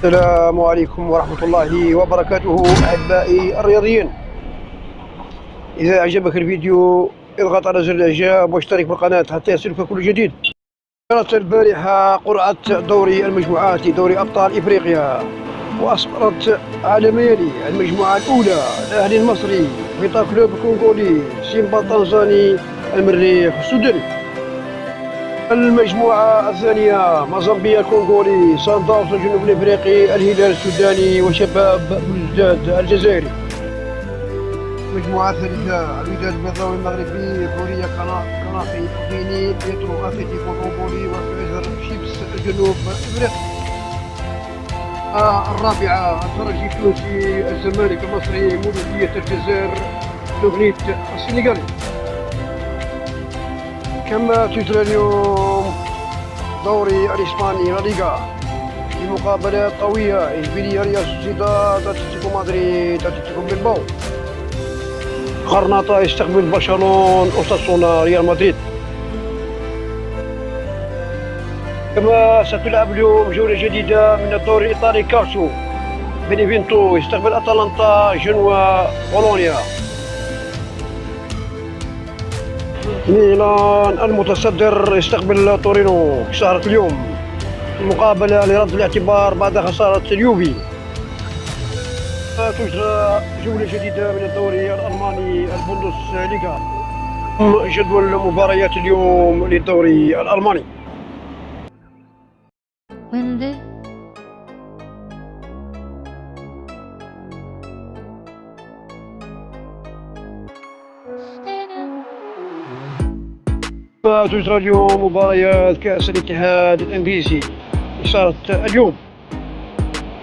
السلام عليكم ورحمة الله وبركاته أحبائي الرياضيين. إذا أعجبك الفيديو اضغط على زر الإعجاب واشترك بالقناة حتى يصلك كل جديد. كانت البارحة قرعة دوري المجموعات دوري أبطال إفريقيا، وأسفرت على ميالي المجموعة الأولى الأهلي المصري، فيتا كلوب الكونغولي، سيمبا التنزاني، المريخ السوداني. المجموعة الثانية موزمبيق الكونغولي، صن داونز الجنوب الافريقي، الهلال السوداني، وشباب بلوزداد الجزائري. المجموعة الثالثة الوداد البيضاوي المغربي، حورية قناقي غيني، بيترو اتلتيكو الكونغولي، وفيزر شيبس الجنوب الافريقي. الرابعة الترجي التونسي، الزمالك المصري، مولودية الجزائر، لوغنيت السنغالي. كما تجرى اليوم دوري الإسباني لا ليغا في مقابلات قوية، إشبيلية ريال سوسيداد، أتلتيكو مدريد، أتلتيكو بلباو. غرناطة يستقبل برشلونة، أوساسونا ريال مدريد. كما ستلعب اليوم جولة جديدة من الدوري الإيطالي كالتشو، بينيفينتو يستقبل أتلانتا، جنوا بولونيا. ميلان المتصدر يستقبل تورينو في سهرة اليوم، مقابلة لرد الاعتبار بعد خسارة اليوفي. تجرى جولة جديدة من الدوري الألماني البوندس ليغا. جدول مباريات اليوم للدوري الألماني. تجرى اليوم مباريات كأس الاتحاد الإنجليزي صارت اليوم.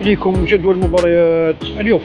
إليكم جدول مباريات اليوم.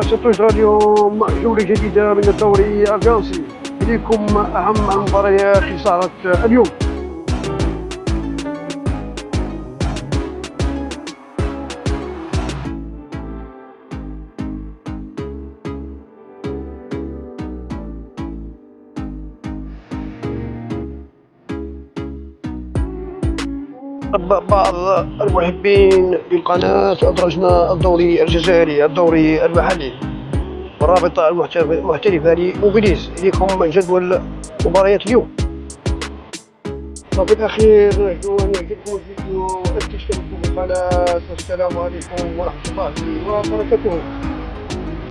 ستجرى اليوم جولة جديدة من الدوري الفرنسي. إليكم أهم المباريات اللي صارت اليوم. بعض المحبين للقناة أدرجنا الدوري الجزائري، الدوري المحلي، والرابطة المحترفة لموبيليز. إليكم جدول مباريات اليوم. وفي الأخير نرجو أن يعجبكم الفيديو، أن تشتركوا بالقناة، والسلام عليكم ورحمة الله وبركاته.